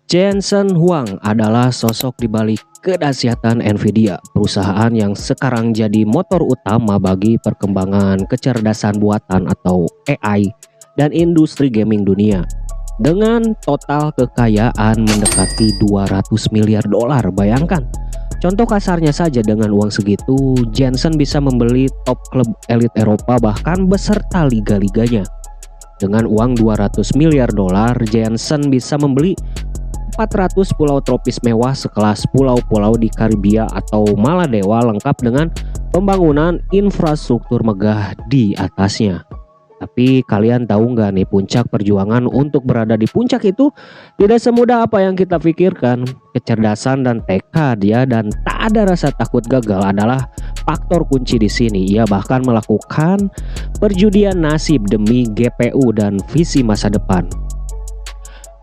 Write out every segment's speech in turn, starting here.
Jensen Huang adalah sosok di balik kedahsyatan Nvidia, perusahaan yang sekarang jadi motor utama bagi perkembangan kecerdasan buatan atau AI dan industri gaming dunia. Dengan total kekayaan mendekati 200 miliar dolar, bayangkan. Contoh kasarnya saja, dengan uang segitu, Jensen bisa membeli top klub elit Eropa bahkan beserta liga-liganya. Dengan uang 200 miliar dolar, Jensen bisa membeli 400 pulau tropis mewah sekelas pulau-pulau di Karibia atau Maladewa lengkap dengan pembangunan infrastruktur megah di atasnya. Tapi kalian tahu nggak nih, puncak perjuangan untuk berada di puncak itu tidak semudah apa yang kita pikirkan. Kecerdasan dan tekad ya, dan tak ada rasa takut gagal adalah faktor kunci di sini. Ia bahkan melakukan perjudian nasib demi GPU dan visi masa depan.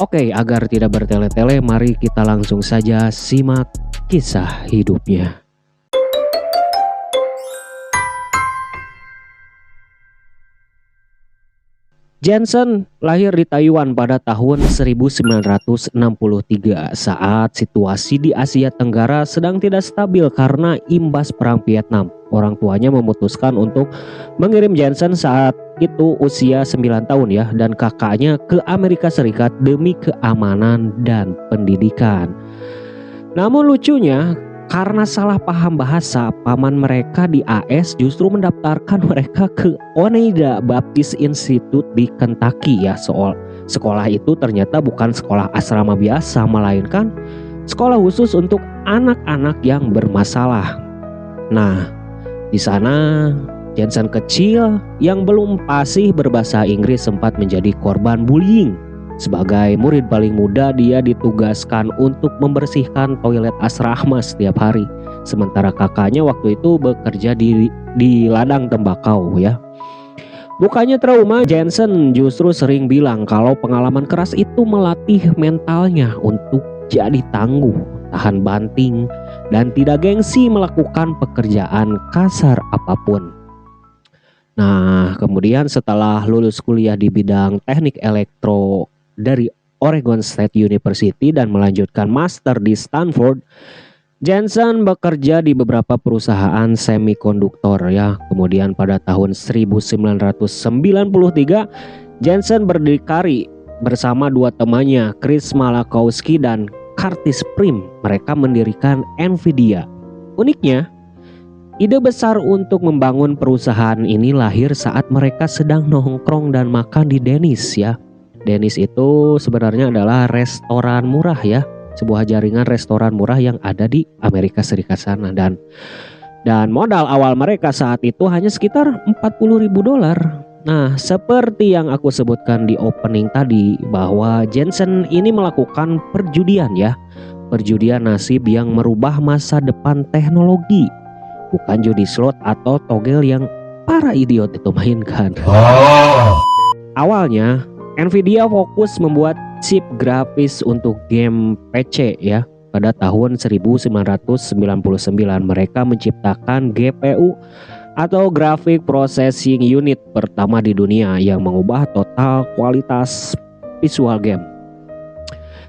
Oke, agar tidak bertele-tele, mari kita langsung saja simak kisah hidupnya. Jensen lahir di Taiwan pada tahun 1963 saat situasi di Asia Tenggara sedang tidak stabil karena imbas Perang Vietnam. Orang tuanya memutuskan untuk mengirim Jensen saat itu usia 9 tahun ya, dan kakaknya ke Amerika Serikat demi keamanan dan pendidikan. Namun lucunya, karena salah paham bahasa, paman mereka di AS justru mendaftarkan mereka ke Oneida Baptist Institute di Kentucky ya. Sekolah itu ternyata bukan sekolah asrama biasa, melainkan sekolah khusus untuk anak-anak yang bermasalah. Nah, di sana Jensen kecil yang belum fasih berbahasa Inggris sempat menjadi korban bullying. Sebagai murid paling muda, dia ditugaskan untuk membersihkan toilet asrama setiap hari. Sementara kakaknya waktu itu bekerja di ladang tembakau ya. Bukannya trauma, Jensen justru sering bilang kalau pengalaman keras itu melatih mentalnya untuk jadi tangguh, tahan banting, dan tidak gengsi melakukan pekerjaan kasar apapun. Nah, kemudian setelah lulus kuliah di bidang teknik elektro dari Oregon State University dan melanjutkan master di Stanford, Jensen bekerja di beberapa perusahaan semikonduktor ya. Kemudian pada tahun 1993, Jensen berdikari bersama dua temannya, Chris Malachowski dan Curtis Prim. Mereka mendirikan Nvidia. Uniknya, ide besar untuk membangun perusahaan ini lahir saat mereka sedang nongkrong dan makan di Denny's ya. Denny's itu sebenarnya adalah restoran murah ya, sebuah jaringan restoran murah yang ada di Amerika Serikat sana, dan modal awal mereka saat itu hanya sekitar 40.000 dolar. Nah, seperti yang aku sebutkan di opening tadi, bahwa Jensen ini melakukan perjudian ya, perjudian nasib yang merubah masa depan teknologi, bukan judi slot atau togel yang para idiot itu mainkan. Awalnya Nvidia fokus membuat chip grafis untuk game PC ya. Pada tahun 1999 mereka menciptakan GPU atau Graphic Processing Unit pertama di dunia yang mengubah total kualitas visual game.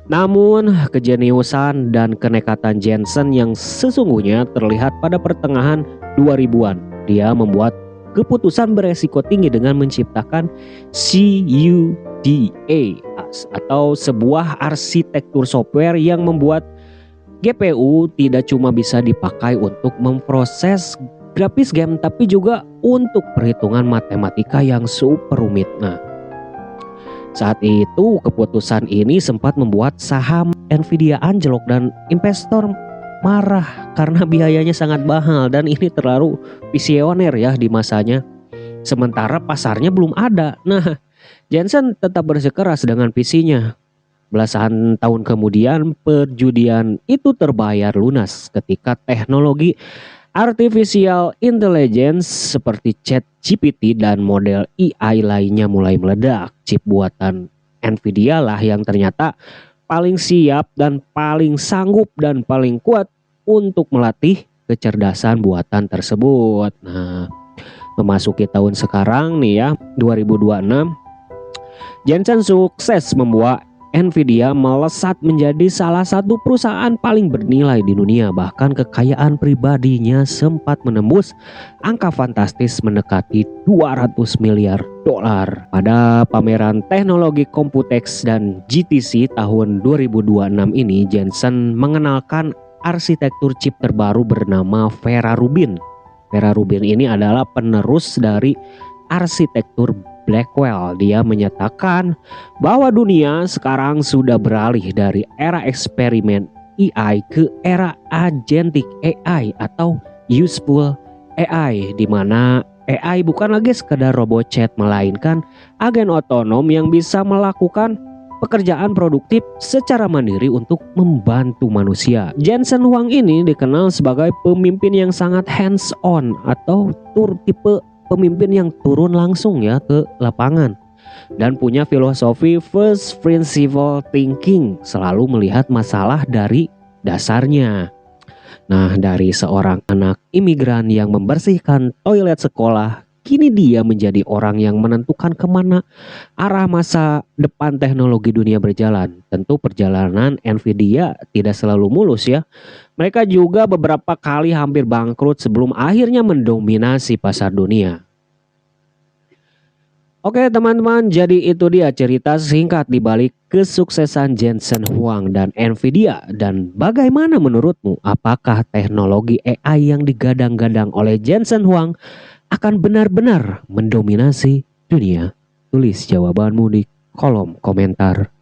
Namun kejeniusan dan kenekatan Jensen yang sesungguhnya terlihat pada pertengahan 2000-an. Dia membuat keputusan beresiko tinggi dengan menciptakan CUDA atau sebuah arsitektur software yang membuat GPU tidak cuma bisa dipakai untuk memproses grafis game, tapi juga untuk perhitungan matematika yang super rumit. Nah, saat itu keputusan ini sempat membuat saham Nvidia anjlok dan investor marah karena biayanya sangat mahal dan ini terlalu visioner ya di masanya. Sementara pasarnya belum ada. Nah, Jensen tetap bersikeras dengan visinya. Belasan tahun kemudian perjudian itu terbayar lunas ketika teknologi artificial intelligence seperti ChatGPT dan model AI lainnya mulai meledak. Chip buatan Nvidia lah yang ternyata paling siap dan paling sanggup dan paling kuat untuk melatih kecerdasan buatan tersebut. Nah, memasuki tahun sekarang nih ya, 2026, Jensen sukses membawa Nvidia melesat menjadi salah satu perusahaan paling bernilai di dunia. Bahkan kekayaan pribadinya sempat menembus angka fantastis mendekati 200 miliar dolar. Pada pameran teknologi Computex dan GTC tahun 2026 ini, Jensen mengenalkan arsitektur chip terbaru bernama Vera Rubin. Vera Rubin ini adalah penerus dari arsitektur Blackwell. Dia menyatakan bahwa dunia sekarang sudah beralih dari era eksperimen AI ke era agentic AI atau useful AI, di mana AI bukan lagi sekedar robot chat melainkan agen otonom yang bisa melakukan pekerjaan produktif secara mandiri untuk membantu manusia. Jensen Huang ini dikenal sebagai pemimpin yang sangat hands on atau tipe pemimpin yang turun langsung ya ke lapangan dan punya filosofi first principle thinking, selalu melihat masalah dari dasarnya. Nah, dari seorang anak imigran yang membersihkan toilet sekolah, kini dia menjadi orang yang menentukan kemana arah masa depan teknologi dunia berjalan. Tentu perjalanan Nvidia tidak selalu mulus ya. Mereka juga beberapa kali hampir bangkrut sebelum akhirnya mendominasi pasar dunia. Oke teman-teman, jadi itu dia cerita singkat di balik kesuksesan Jensen Huang dan Nvidia. Dan bagaimana menurutmu? Apakah teknologi AI yang digadang-gadang oleh Jensen Huang akan benar-benar mendominasi dunia? Tulis jawabanmu di kolom komentar.